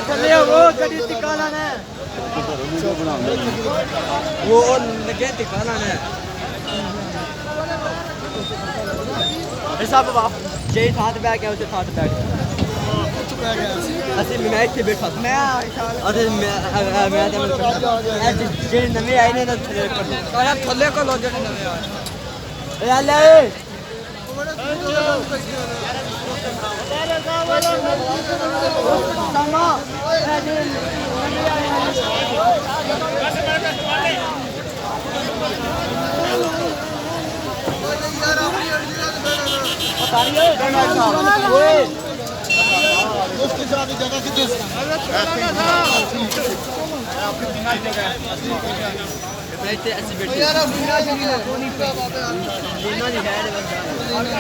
थले वो गड्डी टिकाना ने वो लगे टिकाना ने सब बाप जे साथ बैठ गया उसे साथ बैठ ਅਸੀਂ ਮੈਂ ਇੱਥੇ ਬੈਠਾ ਸੀ ਅਰੇ ਮੈਂ ਤਾਂ ਜਿਹੜੇ ਨਵੇਂ ਆਏ ਨੇ ਨਾ ਥੱਲੇ ਕੋਲ ਜਿਹੜੇ ਨਵੇਂ ਆਏ ਯਾ ਲੈ ਸਮਾ उसकी साथ जगह कितने ਇੱਥੇ ਅਸੀਂ ਬੈਠੇ ਯਾਰ ਦੋਨਾਂ ਦੀ ਹੈਡ ਬੰਦਾ